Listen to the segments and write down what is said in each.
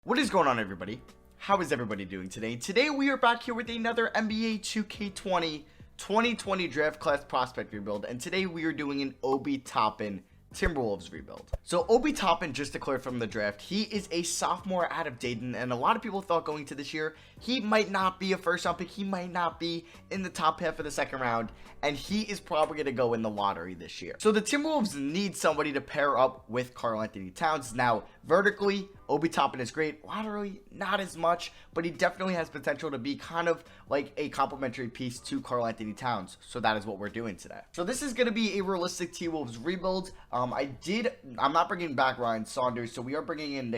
What is going on, everybody? How is everybody doing today? Today we are back here with another NBA 2K20 2020 draft class prospect rebuild, and today we are doing an Obi Toppin Timberwolves rebuild. So Obi Toppin just declared from the draft. He is a sophomore out of Dayton, and a lot of people thought going to this year he might not be a first round pick. He might not be in the top half of the second round, and he is probably going to go in the lottery this year. So the Timberwolves need somebody to pair up with Karl-Anthony Towns. Now, vertically, Obi Toppin is great. Laterally, not as much, but he definitely has potential to be kind of like a complementary piece to Karl-Anthony Towns. So that is what we're doing today. So this is going to be a realistic T-Wolves rebuild. I'm not bringing back Ryan Saunders, so we are bringing in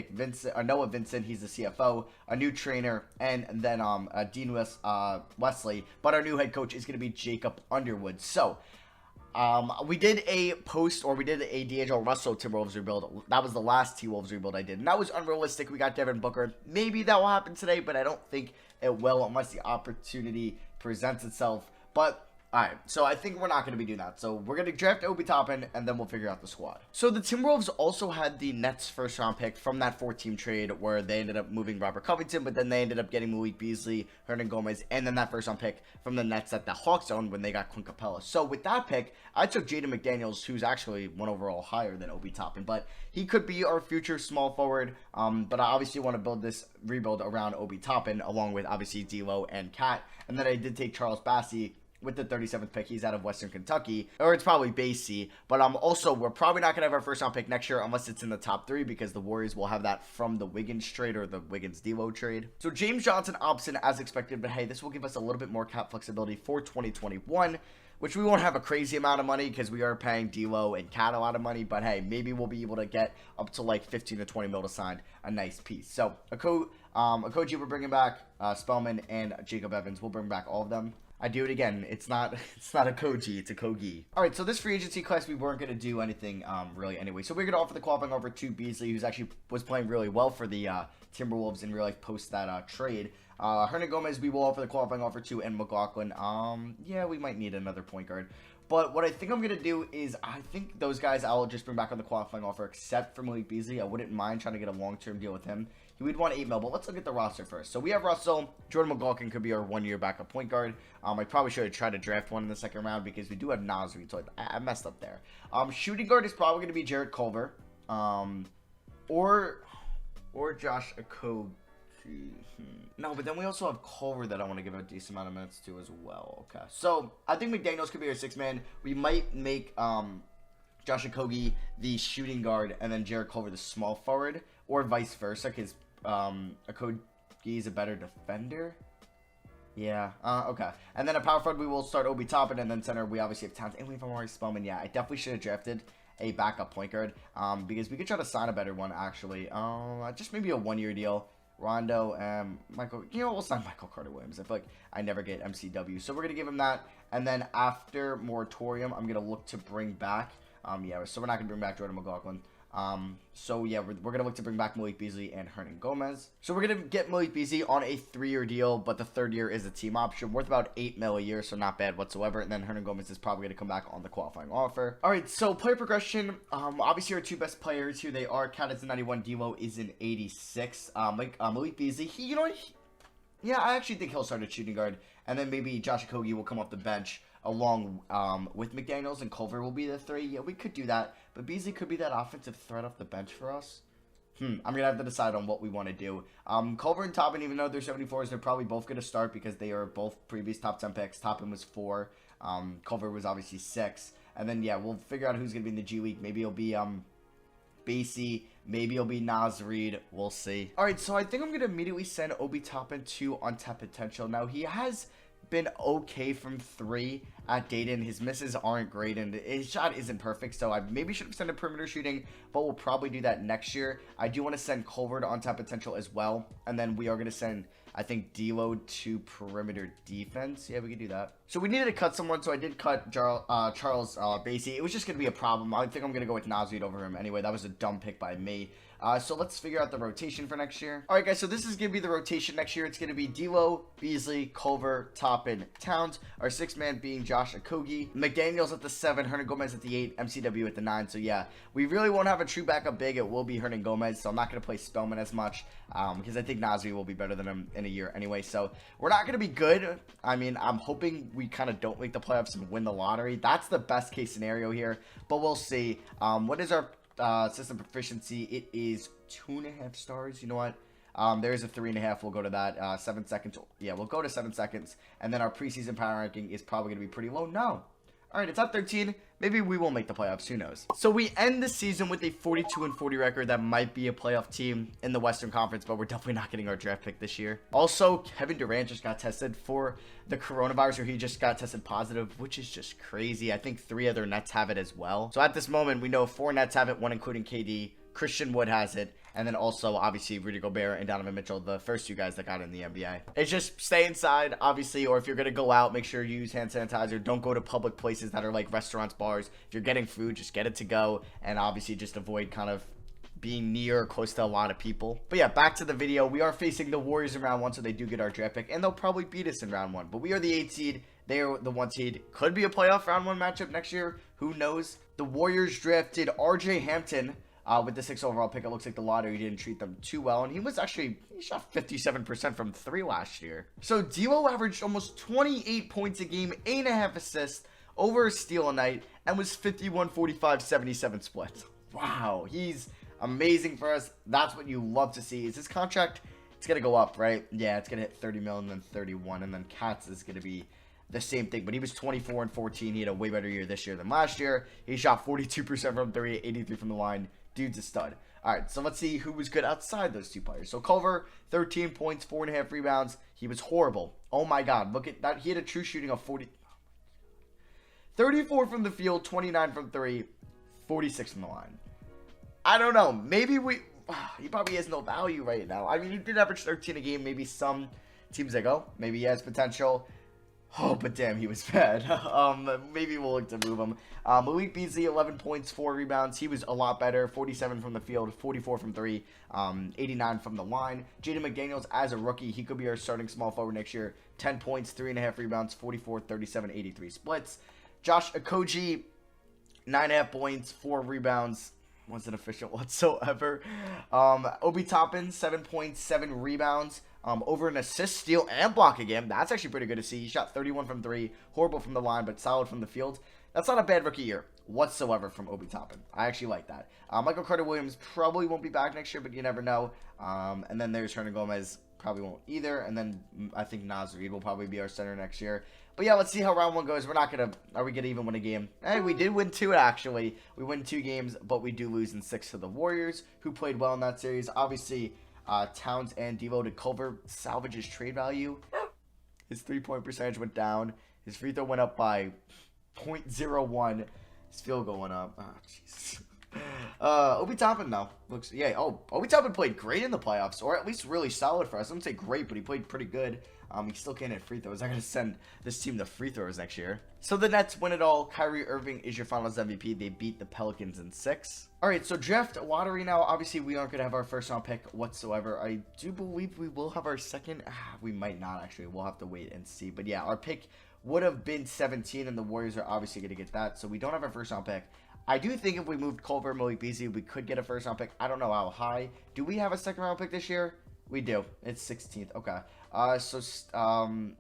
Noah Vincent. He's the CFO, a new trainer, and then Dean Wesley. But our new head coach is going to be Jacob Underwood. So we did a D'Angelo Russell Timberwolves rebuild. That was the last T-Wolves rebuild I did, and that was unrealistic. We got Devin Booker. Maybe that will happen today, but I don't think it will unless the opportunity presents itself. But alright, so I think we're not going to be doing that. So we're going to draft Obi Toppin, and then we'll figure out the squad. So the Timberwolves also had the Nets first round pick from that 4-team trade where they ended up moving Robert Covington, but then they ended up getting Malik Beasley, Hernan Gomez, and then that first round pick from the Nets that the Hawks owned when they got Clint Capella. So with that pick, I took Jaden McDaniels, who's actually one overall higher than Obi Toppin, but he could be our future small forward. But I obviously want to build this rebuild around Obi Toppin, along with obviously D'Lo and Cat. And then I did take Charles Bassey with the 37th pick. He's out of Western Kentucky, or it's probably Basie. But also, we're probably not going to have our first round pick next year unless it's in the top 3, because the Warriors will have that from the Wiggins trade or the Wiggins-D'Lo trade. So James Johnson opts in as expected, but hey, this will give us a little bit more cap flexibility for 2021, which we won't have a crazy amount of money because we are paying D'Lo and Cat a lot of money. But hey, maybe we'll be able to get up to like 15 to 20 mil to sign a nice piece. So Okogie we're bringing back, Spellman and Jacob Evans. We'll bring back all of them. I do it again. It's not a Koji, it's a Kogi. All right, so this free agency class, we weren't going to do anything really anyway. So we're going to offer the qualifying offer to Beasley, who's actually was playing really well for the Timberwolves in real life post that trade. Hernan Gomez, we will offer the qualifying offer to, and McLaughlin. Yeah, we might need another point guard. But what I think I'm going to do is, I think those guys I'll just bring back on the qualifying offer, except for Malik Beasley. I wouldn't mind trying to get a long-term deal with him. He would want 8 mil, but let's look at the roster first. So we have Russell. Jordan McLaughlin could be our 1-year backup point guard. I probably should have tried to draft one in the second round because we do have Nasri, so I messed up there. Shooting guard is probably going to be Jarrett Culver. Or Josh Okogie. No, but then we also have Culver that I want to give a decent amount of minutes to as well. Okay, so I think McDaniels could be our 6th man. We might make Josh Okogie the shooting guard and then Jarrett Culver the small forward, or vice versa, because Okogie is a better defender. Yeah, okay. And then a power forward, we will start Obi Toppin, and then center, we obviously have Towns, and we have Amari Spellman. Yeah, I definitely should have drafted a backup point guard, because we could try to sign a better one, actually. Just maybe a 1-year deal. Rondo and Michael, we'll sign Michael Carter-Williams. I feel like I never get MCW. So we're going to give him that. And then after moratorium, I'm going to look to bring back, so we're not going to bring back Jordan McLaughlin. So yeah, we're going to look to bring back Malik Beasley and Hernan Gomez. So we're going to get Malik Beasley on a 3-year deal, but the 3rd year is a team option worth about 8 mil a year, so not bad whatsoever. And then Hernan Gomez is probably going to come back on the qualifying offer. All right, so player progression. Obviously our 2 best players here, they are Cat is in 91, D'Lo is in 86. Malik Beasley, yeah, I actually think he'll start at shooting guard, and then maybe Josh Okogie will come off the bench along with McDaniels, and Culver will be the 3. Yeah, we could do that, but Beasley could be that offensive threat off the bench for us. I'm going to have to decide on what we want to do. Culver and Toppin, even though they're 74s, they're probably both going to start because they are both previous top 10 picks. Toppin was 4. Culver was obviously 6. And then, yeah, we'll figure out who's going to be in the G League. Maybe it'll be Basie. Maybe it'll be Naz Reid. We'll see. All right, so I think I'm going to immediately send Obi Toppin to untapped potential. Now, he has been okay from 3 at Dayton. His misses aren't great, and his shot isn't perfect, so I maybe should have sent a perimeter shooting, but we'll probably do that next year. I do want to send Culver to untapped potential as well, and then we are going to send, I think, D'Lo to perimeter defense. Yeah, we could do that. So we needed to cut someone, so I did cut Charles Basie. It was just going to be a problem. I think I'm going to go with Naz Reid over him anyway. That was a dumb pick by me. So let's figure out the rotation for next year. All right, guys, so this is going to be the rotation next year. It's going to be D'Lo, Beasley, Culver, Toppin, Towns. Our 6th man being Josh Okogie. McDaniels at the 7, Hernan Gomez at the 8, MCW at the 9. So yeah, we really won't have a true backup big. It will be Hernan Gomez, so I'm not going to play Spellman as much because I think Nasri will be better than him in a year anyway. So we're not going to be good. I mean, I'm hoping we kind of don't make the playoffs and win the lottery. That's the best case scenario here, but we'll see. What is our system proficiency? It is 2.5 stars. You know what? There's a 3.5. We'll go to that. 7 seconds. Yeah, we'll go to 7 seconds. And then our preseason power ranking is probably going to be pretty low. No. All right, it's at 13. Maybe we will make the playoffs. Who knows? So we end the season with a 42-40 record. That might be a playoff team in the Western Conference, but we're definitely not getting our draft pick this year. Also, Kevin Durant just got tested for the coronavirus, or he just got tested positive, which is just crazy. I think 3 other Nets have it as well. So at this moment, we know 4 Nets have it, 1 including KD. Christian Wood has it, and then also, obviously, Rudy Gobert and Donovan Mitchell, the first 2 guys that got in the NBA. It's just stay inside, obviously, or if you're going to go out, make sure you use hand sanitizer. Don't go to public places that are like restaurants, bars. If you're getting food, just get it to go, and obviously just avoid kind of being near or close to a lot of people. But yeah, back to the video. We are facing the Warriors in round 1, so they do get our draft pick, and they'll probably beat us in round 1. But we are the 8 seed. They are the 1 seed. Could be a playoff round 1 matchup next year. Who knows? The Warriors drafted RJ Hampton with the 6th overall pick. It looks like the lottery didn't treat them too well, and he shot 57% from 3 last year. So D'Lo averaged almost 28 points a game, 8.5 assists, over a steal a night, and was 51, 45, 77 split. Wow, he's amazing for us. That's what you love to see. Is his contract, it's gonna go up, right? Yeah, it's gonna hit 30 million, then 31, and then Katz is gonna be the same thing, but he was 24 and 14. He had a way better year this year than last year. He shot 42% from 3, 83 from the line. Dude's a stud. All right, so let's see who was good outside those 2 players. So Culver, 13 points, 4.5 rebounds. He was horrible. Oh my God, look at that. He had a true shooting of 34 from the field, 29 from 3, 46 from the line. I don't know. Maybe he probably has no value right now. I mean, he did average 13 a game. Maybe some teams like, oh, maybe he has potential. Oh, but damn, he was bad. Maybe we'll look to move him. Malik Beasley, 11 points, 4 rebounds. He was a lot better. 47 from the field, 44 from 3, 89 from the line. Jaden McDaniels, as a rookie, he could be our starting small forward next year. 10 points, 3.5 rebounds, 44, 37, 83 splits. Josh Okogie, 9.5 points, 4 rebounds. Wasn't efficient whatsoever. Obi Toppin, 7 points, 7 rebounds. Over an assist, steal, and block again. That's actually pretty good to see. He shot 31 from 3. Horrible from the line, but solid from the field. That's not a bad rookie year whatsoever from Obi Toppin. I actually like that. Michael Carter-Williams probably won't be back next year, but you never know. And then there's Hernan Gomez. Probably won't either. And then I think Naz Reid will probably be our center next year. But yeah, let's see how round 1 goes. We're not going to... Are we going to even win a game? Hey, we did win 2, actually. We win 2 games, but we do lose in 6 to the Warriors, who played well in that series. Obviously, Towns and D'Lo to Culver salvage his trade value. His 3-point percentage went down. His free throw went up by 0.01. His field goal went up. Oh, jeez. Obi Toppin, though. Obi Toppin played great in the playoffs, or at least really solid for us. I wouldn't say great, but he played pretty good. He still can't hit free throws. I'm going to send this team the free throws next year. So the Nets win it all. Kyrie Irving is your finals MVP. They beat the Pelicans in 6. All right, so draft lottery now. Obviously, we aren't going to have our first round pick whatsoever. I do believe we will have our second. We might not, actually. We'll have to wait and see. But yeah, our pick would have been 17, and the Warriors are obviously going to get that. So we don't have our first round pick. I do think if we moved Culver, Malik Beasley, we could get a first round pick. I don't know how high. Do we have a second round pick this year? We do. It's 16th. Okay.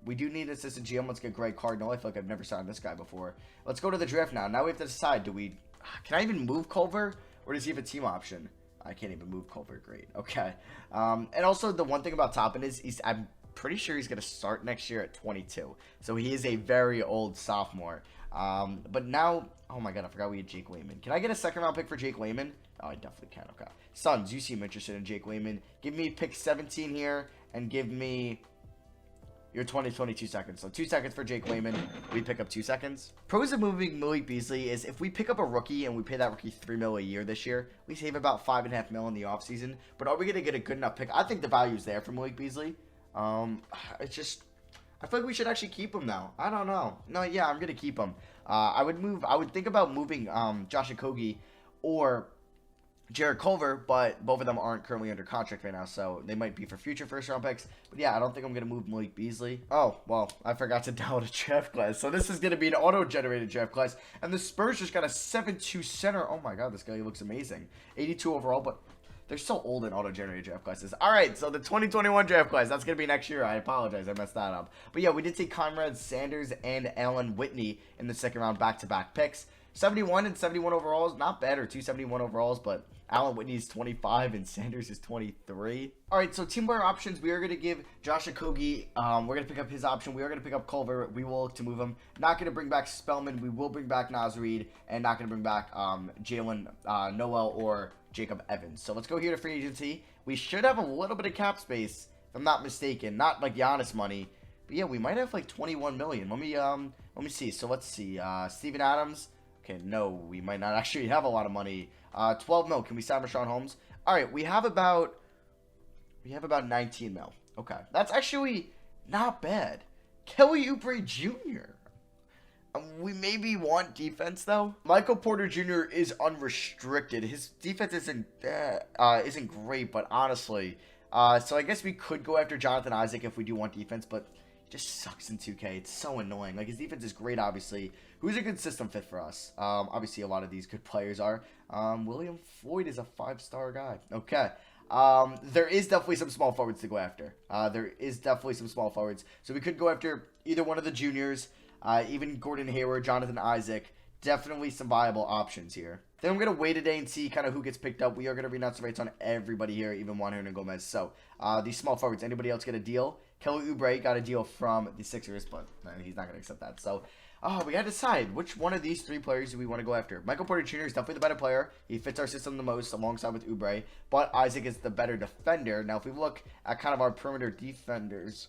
We do need assistant GM. Let's get Greg Cardinal. I feel like I've never signed this guy before. Let's go to the draft now. Now we have to decide. Can I even move Culver? Or does he have a team option? I can't even move Culver. Great. Okay. And also the one thing about Toppin is I'm pretty sure he's going to start next year at 22. So he is a very old sophomore. But now, oh my God, I forgot we had Jake Layman. Can I get a second round pick for Jake Layman? Oh, I definitely can. Okay. Suns, you seem interested in Jake Layman. Give me pick 17 here and give me your 22 seconds. So 2 seconds for Jake Layman. We pick up 2 seconds. Pros of moving Malik Beasley is if we pick up a rookie and we pay that rookie $3 million a year this year, we save about $5.5 million in the offseason. But are we going to get a good enough pick? I think the value's there for Malik Beasley. It's just... I feel like we should actually keep him now. I don't know. No, yeah, I'm going to keep him. I would think about moving Josh Okogie or Jared Culver, but both of them aren't currently under contract right now, so they might be for future first-round picks. But yeah, I don't think I'm going to move Malik Beasley. Oh, well, I forgot to download a draft class. So this is going to be an auto-generated draft class, and the Spurs just got a 7-2 center. Oh my god, this guy looks amazing. 82 overall, but they're so old in auto-generated draft classes. All right, so the 2021 draft class, that's going to be next year. I apologize, I messed that up. But yeah, we did take Conrad Sanders and Alan Whitney in the second round back-to-back picks. 71 and 71 overalls, not bad, or 271 overalls, but Alan Whitney's 25 and Sanders is 23. All right, so team player options, we are going to give Josh Okogie, we're going to pick up his option. We are going to pick up Culver. We will look to move him. Not going to bring back Spellman. We will bring back Naz Reid, and not going to bring back Jalen Noel or Jacob Evans. So let's go here to free agency. We should have a little bit of cap space, if I'm not mistaken. Not like Giannis money, but yeah, we might have like 21 million. Let me see. So let's see. Steven Adams. Okay, no, we might not actually have a lot of money. 12 mil. Can we sign Rashawn Holmes? All right, we have about 19 mil. Okay, that's actually not bad. Kelly Oubre Jr. We maybe want defense though. Michael Porter Jr. is unrestricted. His defense isn't great, but honestly, so I guess we could go after Jonathan Isaac if we do want defense, but he just sucks in 2K. It's so annoying. Like, his defense is great, obviously. Who's a good system fit for us? Obviously, a lot of these good players are. William Floyd is a 5-star guy. Okay. There is definitely some small forwards to go after. So we could go after either one of the juniors, even Gordon Hayward, Jonathan Isaac. Definitely some viable options here. Then I'm going to wait a day and see kind of who gets picked up. We are going to renounce the rates on everybody here, even Juan Hernan Gomez. So, these small forwards, anybody else get a deal? Kelly Oubre got a deal from the Sixers, but he's not going to accept that. So, we got to decide which one of these 3 players do we want to go after. Michael Porter Jr. is definitely the better player. He fits our system the most alongside with Oubre, but Isaac is the better defender. Now, if we look at kind of our perimeter defenders,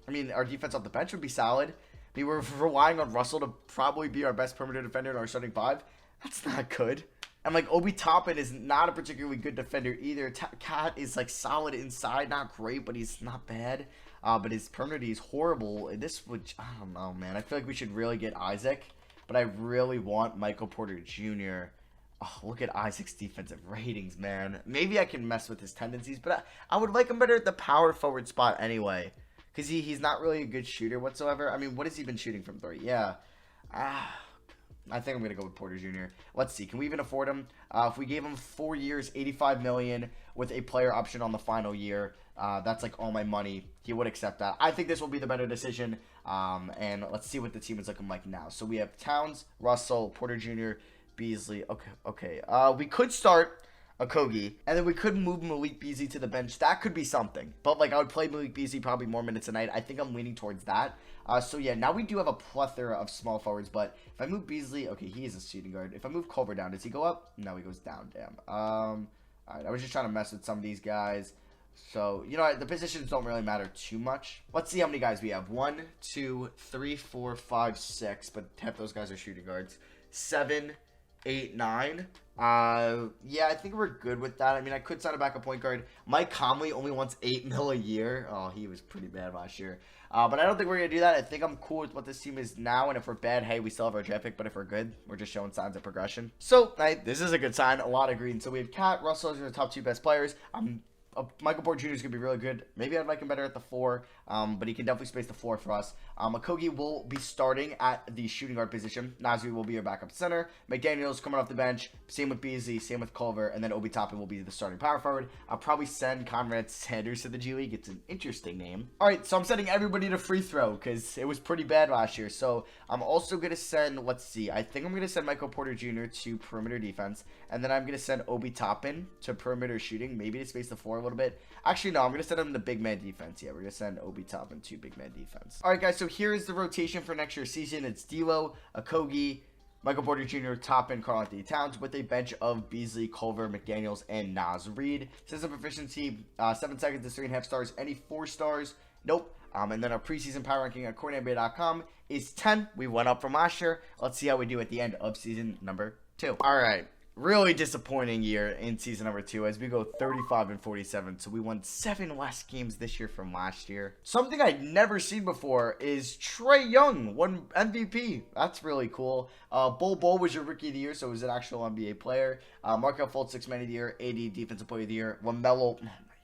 I mean, our defense off the bench would be solid. I mean, we're relying on Russell to probably be our best perimeter defender in our starting 5. That's not good. And, like, Obi Toppin is not a particularly good defender either. Cat is, like, solid inside. Not great, but he's not bad. But his perimeter is horrible. This would, I don't know, man. I feel like we should really get Isaac. But I really want Michael Porter Jr. Oh, look at Isaac's defensive ratings, man. Maybe I can mess with his tendencies. But I would like him better at the power forward spot anyway. Because he's not really a good shooter whatsoever. I mean, what has he been shooting from 3? Yeah. I think I'm going to go with Porter Jr. Let's see. Can we even afford him? If we gave him 4 years, $85 million with a player option on the final year, that's like all my money. He would accept that. I think this will be the better decision. And let's see what the team is looking like now. So we have Towns, Russell, Porter Jr., Beasley. Okay. We could start Okogie, and then we could move Malik Beasley to the bench. That could be something. But, like, I would play Malik Beasley probably more minutes tonight. I think I'm leaning towards that. So, yeah, now we do have a plethora of small forwards, but if I move Beasley, okay, he is a shooting guard. If I move Culver down, does he go up? No, he goes down, damn. All right, I was just trying to mess with some of these guys. So, you know, the positions don't really matter too much. Let's see how many guys we have. 1, 2, 3, 4, 5, 6, but half those guys are shooting guards. 7, 8, 9. Yeah, I think we're good with that. I mean, I could sign a backup point guard. Mike Conley only wants $8 million a year. Oh, he was pretty bad last year. But I don't think we're going to do that. I think I'm cool with what this team is now. And if we're bad, hey, we still have our draft pick. But if we're good, we're just showing signs of progression. So, this is a good sign. A lot of green. So we have Cat, Russell as the top 2 best players. Michael Porter Jr. is going to be really good. Maybe I'd like him better at the 4, but he can definitely space the 4 for us. Okogie will be starting at the shooting guard position. Naz Reid will be our backup center. McDaniels coming off the bench. Same with Beasley, same with Culver, and then Obi Toppin will be the starting power forward. I'll probably send Conrad Sanders to the G League. It's an interesting name. All right, so I'm sending everybody to free throw because it was pretty bad last year. So I'm also going to send, let's see, I think I'm going to send Michael Porter Jr. to perimeter defense, and then I'm going to send Obi Toppin to perimeter shooting, maybe to space the 4 a little bit. Actually, no, I'm going to send him to big man defense. Yeah, we're going to send Obi Toppin to big man defense. All right, guys, so here is the rotation for next year's season. It's D'Lo, Okogie, Michael Porter Jr., Toppin, Karl-Anthony Towns with a bench of Beasley, Culver, McDaniels, and Naz Reid. System proficiency, 7 seconds to 3.5 stars. Any 4 stars? Nope. And then our preseason power ranking at CourtNBA.com is 10. We went up from last year. Let's see how we do at the end of season number 2. All right. really disappointing year in season number 2 as we go 35-47. So we won 7 less games this year from last year. Something I'd never seen before is Trae Young won MVP. That's really cool. Bol was your rookie of the year, so he was an actual NBA player. Markelle Fultz, 6 man of the year. AD, defensive player of the year. LaMelo,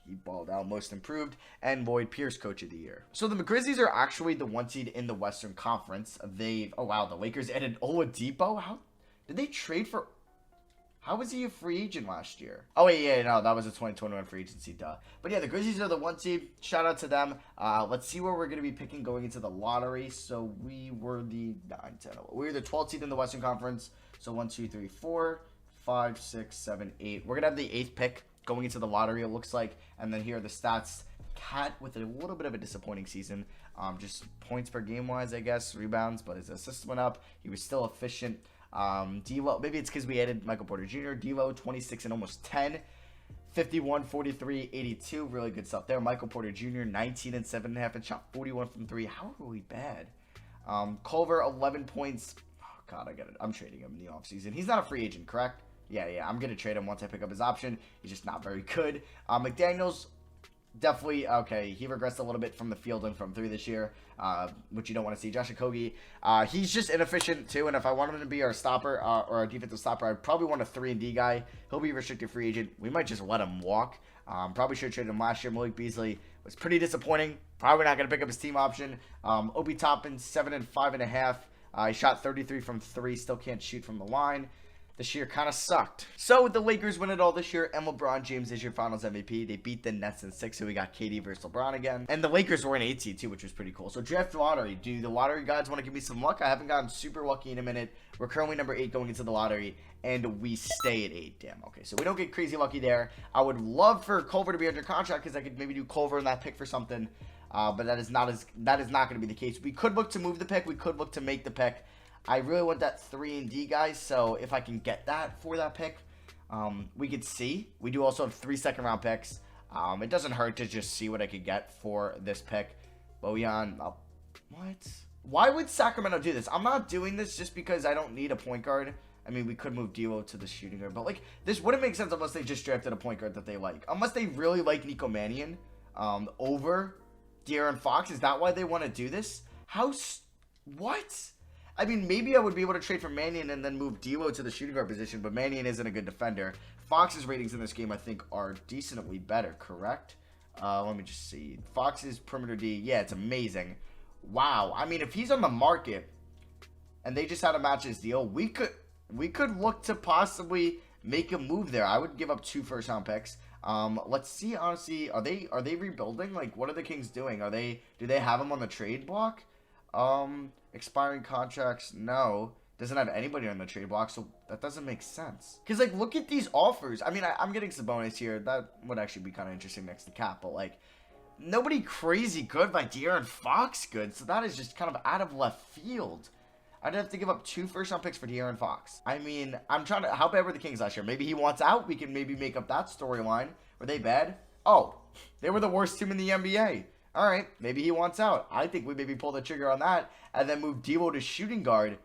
he balled out, most improved, and Lloyd Pierce, coach of the year. So the Grizzlies are actually the 1 seed in the Western Conference. Oh wow, the Lakers added Oladipo. How did they trade for? How was he a free agent last year? Oh, wait, yeah, no, that was a 2021 free agency, duh. But yeah, the Grizzlies are the 1 seed. Shout out to them. Let's see where we're going to be picking going into the lottery. So we were the 10. We were the 12th seed in the Western Conference. So 1, 2, 3, 4, 5, 6, 7, 8. We're going to have the 8th pick going into the lottery, it looks like. And then here are the stats. Cat with a little bit of a disappointing season. Just points per game wise, I guess. Rebounds, but his assists went up. He was still efficient. D'Lo, maybe it's because we added Michael Porter Jr. D'Lo, 26 and almost 10, 51, 43, 82, really good stuff there. Michael Porter Jr., 19 and 7.5 and shot 41 from 3. How are we bad? Culver, 11 points. Oh God, I get it. I'm trading him in the offseason. He's not a free agent, correct? Yeah, I'm gonna trade him once I pick up his option. He's just not very good. McDaniels, definitely, okay, he regressed a little bit from the field and from 3 this year, which you don't want to see. Josh Okogie, he's just inefficient too, and if I want him to be our stopper or our defensive stopper, I'd probably want a 3-and-D guy. He'll be a restricted free agent. We might just let him walk. Probably should have traded him last year. Malik Beasley was pretty disappointing. Probably not going to pick up his team option. Obi Toppin, 7 and 5.5. He shot 33 from 3, still can't shoot from the line. This year kind of sucked. So the Lakers win it all this year, and LeBron James is your Finals MVP. They beat the Nets in 6, so we got KD versus LeBron again. And the Lakers were in 8 seed too, which was pretty cool. So draft lottery. Do the lottery guys want to give me some luck? I haven't gotten super lucky in a minute. We're currently number 8 going into the lottery, and we stay at 8. Damn. Okay, so we don't get crazy lucky there. I would love for Culver to be under contract because I could maybe do Culver in that pick for something. But that is not going to be the case. We could look to move the pick. We could look to make the pick. I really want that 3-and-D guy, so if I can get that for that pick, we could see. We do also have 3 second-round picks. It doesn't hurt to just see what I could get for this pick. Bojan, what? Why would Sacramento do this? I'm not doing this just because I don't need a point guard. I mean, we could move D'Lo to the shooting guard, but like this wouldn't make sense unless they just drafted a point guard that they like. Unless they really like Nico Mannion over De'Aaron Fox. Is that why they want to do this? What? I mean, maybe I would be able to trade for Mannion and then move D'Lo to the shooting guard position, but Mannion isn't a good defender. Fox's ratings in this game, I think, are decently better, correct? Let me just see. Fox's perimeter D, yeah, it's amazing. Wow. I mean, if he's on the market and they just had to match his deal, we could look to possibly make a move there. I would give up 2 first-round picks. Let's see, honestly, are they rebuilding? Like, what are the Kings doing? Do they have him on the trade block? Expiring contracts, no. Doesn't have anybody on the trade block, so that doesn't make sense. Because, like, look at these offers. I mean, I'm getting Sabonis here. That would actually be kind of interesting next to Cap, but, like, nobody crazy good by De'Aaron Fox good, so that is just kind of out of left field. I'd have to give up 2 first-round picks for De'Aaron Fox. I mean, I'm trying to... How bad were the Kings last year? Maybe he wants out. We can maybe make up that storyline. Were they bad? Oh, they were the worst team in the NBA. All right, maybe he wants out. I think we maybe pull the trigger on that and then move D'Lo to shooting guard.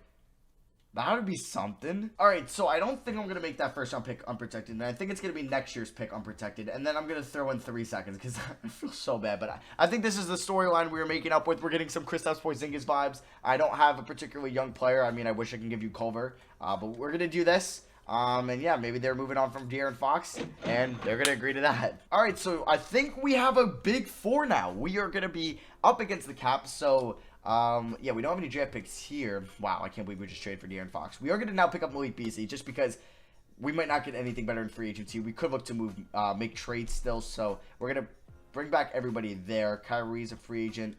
That would be something. All right, so I don't think I'm going to make that first-round pick unprotected, and I think it's going to be next year's pick unprotected, and then I'm going to throw in 3 seconds because I feel so bad, but I think this is the storyline we were making up with. We're getting some Kristaps Porzingis vibes. I don't have a particularly young player. I mean, I wish I can give you Culver, but we're going to do this. And yeah, maybe they're moving on from De'Aaron Fox, and they're going to agree to that. All right, so I think we have a big 4 now. We are going to be up against the cap, so... yeah, we don't have any draft picks here. Wow, I can't believe we just traded for De'Aaron Fox. We are going to now pick up Malik Beasley just because we might not get anything better in free agency. We could look to move, make trades still, so we're going to bring back everybody there. Kyrie's a free agent.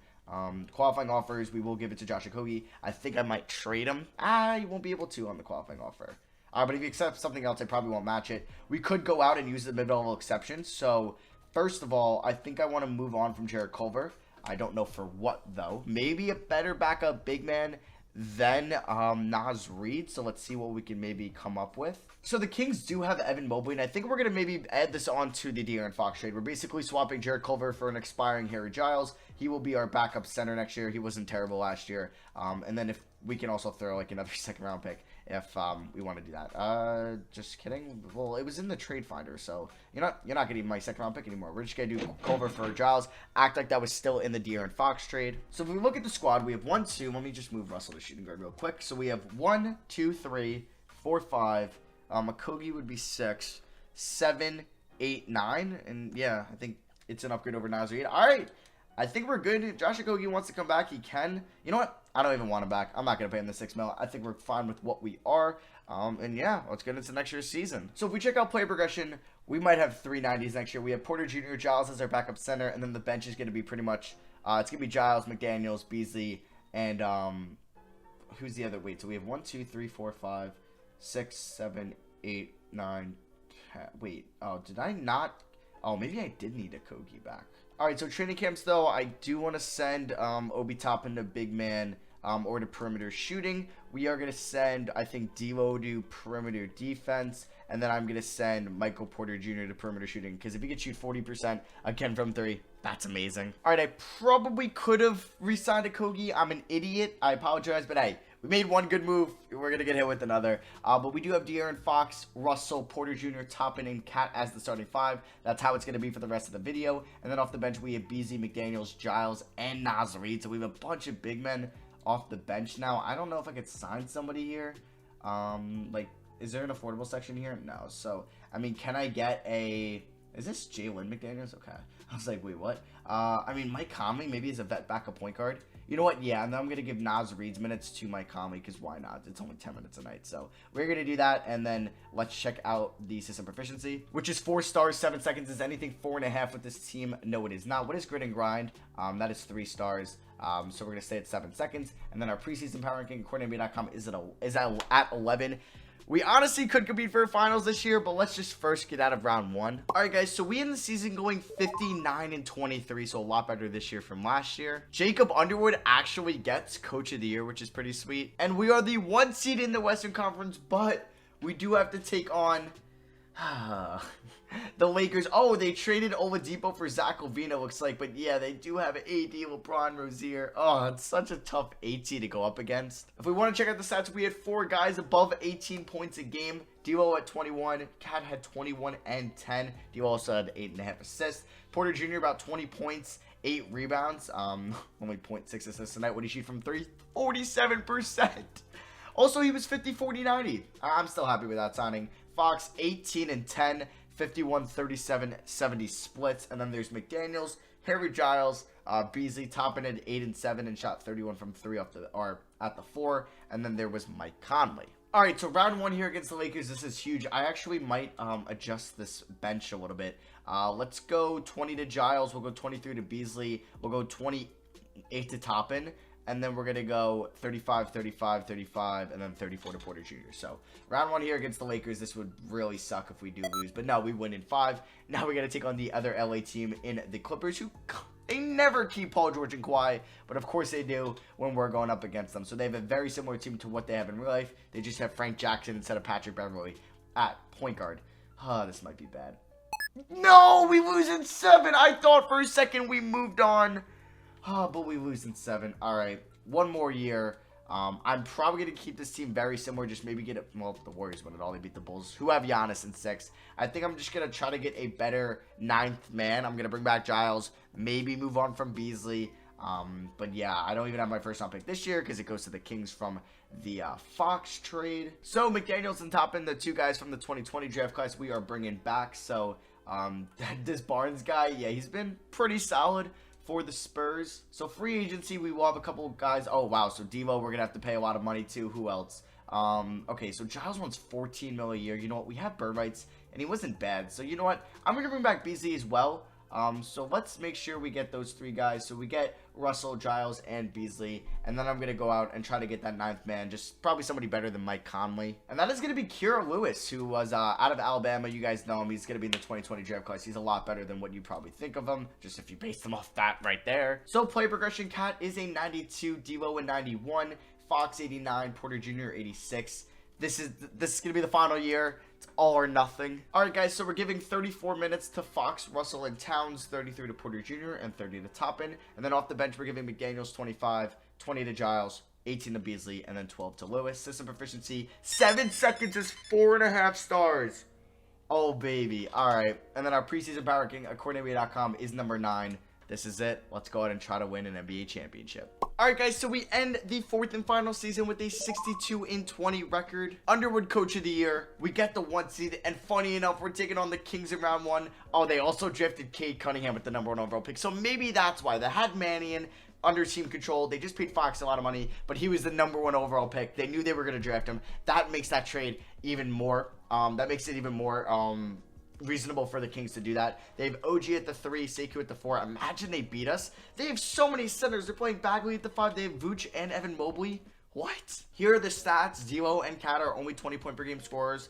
Qualifying offers, we will give it to Josh Okogie. I think I might trade him. You won't be able to on the qualifying offer. But if you accept something else, I probably won't match it. We could go out and use the mid-level exception. So, first of all, I think I want to move on from Jarrett Culver. I don't know for what, though. Maybe a better backup big man than Naz Reid. So let's see what we can maybe come up with. So the Kings do have Evan Mobley, and I think we're going to maybe add this on to the De'Aaron Fox trade. We're basically swapping Jarrett Culver for an expiring Harry Giles. He will be our backup center next year. He wasn't terrible last year. And then if we can also throw like another second-round pick if we want to do that. Just kidding. Well, it was in the trade finder, so you're not getting my second round pick anymore. We're just gonna do Culver for Giles. Act like that was still in the De'Aaron Fox trade. So if we look at the squad, we have 1, 2. Let me just move Russell to shooting guard real quick. So we have 1, 2, 3, 4, 5. Okogie would be 6, 7, 8, 9, and yeah, I think it's an upgrade over Naz Reid. All right. I think we're good. If Josh Okogie wants to come back, he can. You know what? I don't even want him back. I'm not going to pay him the $6 million. I think we're fine with what we are. And yeah, let's get into next year's season. So if we check out player progression, we might have 390s next year. We have Porter Jr., Giles as our backup center, and then the bench is going to be pretty much, it's going to be Giles, McDaniels, Beasley, and who's the other? Wait, so we have 1, 2, 3, 4, 5, 6, 7, 8, 9, 10. Wait, oh, did I not? Oh, maybe I did need Okogie back. All right, so training camps, though, I do want to send Obi Toppin to big man or to perimeter shooting. We are going to send, I think, D'Lo to perimeter defense, and then I'm going to send Michael Porter Jr. to perimeter shooting, because if he could shoot 40% again from 3, that's amazing. All right, I probably could have re-signed Okogie. I'm an idiot. I apologize, but hey, we made one good move. We're going to get hit with another. But we do have De'Aaron Fox, Russell, Porter Jr., Toppin, and Cat as the starting 5. That's how it's going to be for the rest of the video. And then off the bench, we have Beasley, McDaniels, Giles, and Naz Reid. So we have a bunch of big men off the bench now. I don't know if I could sign somebody here. Like, is there an affordable section here? No. So, I mean, can I get a... Is this Jalen McDaniels? Okay. I was like, wait, what? I mean, Mike Conley maybe is a vet backup point guard. You know what? Yeah, and then I'm going to give Naz Reid's minutes to Mike Conley, because why not? It's only 10 minutes a night. So we're going to do that, and then let's check out the system proficiency, which is 4 stars, 7 seconds. Is anything 4.5 with this team? No, it is not. What is grit and grind? That is 3 stars. So we're going to stay at 7 seconds. And then our preseason power ranking, according to is at 11. We honestly could compete for finals this year, but let's just first get out of round 1. All right, guys, so we end the season going 59-23, so a lot better this year from last year. Jacob Underwood actually gets Coach of the Year, which is pretty sweet. And we are the 1 seed in the Western Conference, but we do have to take on the Lakers. Oh, they traded Oladipo for Zach LaVine, it looks like. But yeah, they do have AD, LeBron, Rozier. Oh, it's such a tough AT to go up against. If we want to check out the stats, we had 4 guys above 18 points a game. D'Lo at 21. Cat had 21 and 10. D'Lo also had 8.5 assists. Porter Jr. about 20 points, 8 rebounds. Only 0.6 assists tonight. What did he shoot from 3? 47%. Also, he was 50, 40, 90. I'm still happy with that signing. Fox, 18 and 10. 51, 37, 70 splits. And then there's McDaniels, Harry Giles, Beasley, Toppin at 8 and 7 and shot 31 from 3 at the 4. And then there was Mike Conley. All right, so round 1 here against the Lakers. This is huge. I actually might adjust this bench a little bit. Let's go 20 to Giles. We'll go 23 to Beasley. We'll go 28 to Toppin. And then we're going to go 35, 35, 35, and then 34 to Porter Jr. So, round 1 here against the Lakers. This would really suck if we do lose. But no, we win in 5. Now we're going to take on the other LA team in the Clippers, who they never keep Paul George and Kawhi. But of course they do when we're going up against them. So they have a very similar team to what they have in real life. They just have Frank Jackson instead of Patrick Beverly at point guard. This might be bad. No, we lose in 7. I thought for a second we moved on. But we lose in 7. All right, 1 more year. I'm probably going to keep this team very similar. Just maybe get it. Well, the Warriors win it all. They beat the Bulls, who have Giannis in 6. I think I'm just going to try to get a better 9th man. I'm going to bring back Giles. Maybe move on from Beasley. But yeah, I don't even have my first round pick this year because it goes to the Kings from the Fox trade. So McDaniels and Toppin, the 2 guys from the 2020 draft class, we are bringing back. So this Barnes guy, yeah, he's been pretty solid for the Spurs. So free agency, we will have a couple of guys. Oh, wow. So D'Lo, we're going to have to pay a lot of money to. Who else? Okay, so Giles wants $14 million a year. You know what? We have bird rights, and he wasn't bad. So you know what? I'm going to bring back Beasley as well. So let's make sure we get those 3 guys. So we get Russell, Giles, and Beasley. And then I'm going to go out and try to get that 9th man. Just probably somebody better than Mike Conley. And that is going to be Kira Lewis, who was out of Alabama. You guys know him. He's going to be in the 2020 draft class. He's a lot better than what you probably think of him, just if you base them off that right there. So play progression, Cat is a 92, D'Lo a 91, Fox 89, Porter Jr. 86. This is going to be the final year. It's all or nothing. All right, guys, so we're giving 34 minutes to Fox, Russell, and Towns, 33 to Porter Jr., and 30 to Toppin. And then off the bench, we're giving McDaniels 25, 20 to Giles, 18 to Beasley, and then 12 to Lewis. System proficiency, 7 seconds is 4.5 stars. Oh, baby. All right. And then our preseason power ranking, according to NBA.com, is number 9. This is it. Let's go ahead and try to win an NBA championship. All right, guys. So we end the 4th and final season with a 62-20 record. Underwood Coach of the Year. We get the 1 seed. And funny enough, we're taking on the Kings in round 1. Oh, they also drafted Cade Cunningham with the number 1 overall pick. So maybe that's why. They had Mannion under team control. They just paid Fox a lot of money, but he was the number 1 overall pick. They knew they were going to draft him. That makes that trade even more. That makes it even more reasonable for the Kings to do that. They have OG at the 3, Sekou at the 4. Imagine they beat us. They have so many centers. They're playing Bagley at the 5. They have Vooch and Evan Mobley. What? Here are the stats. D'Lo and Cat are only 20-point per game scorers.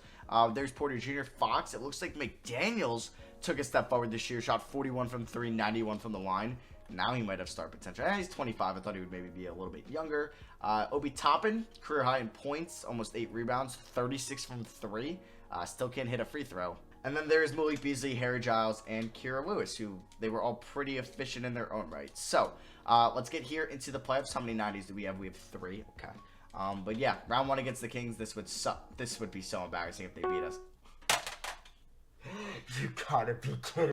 There's Porter Jr. Fox. It looks like McDaniels took a step forward this year. Shot 41 from 3, 91 from the line. Now he might have star potential. He's 25. I thought he would maybe be a little bit younger. Obi Toppin, career high in points, almost 8 rebounds, 36 from 3. Still can't hit a free throw. And then there's Malik Beasley, Harry Giles, and Kira Lewis, who they were all pretty efficient in their own right. So let's get here into the playoffs. How many 90s do we have? We have 3. Okay. But yeah, round 1 against the Kings. This would suck. This would be so embarrassing if they beat us. You gotta be kidding.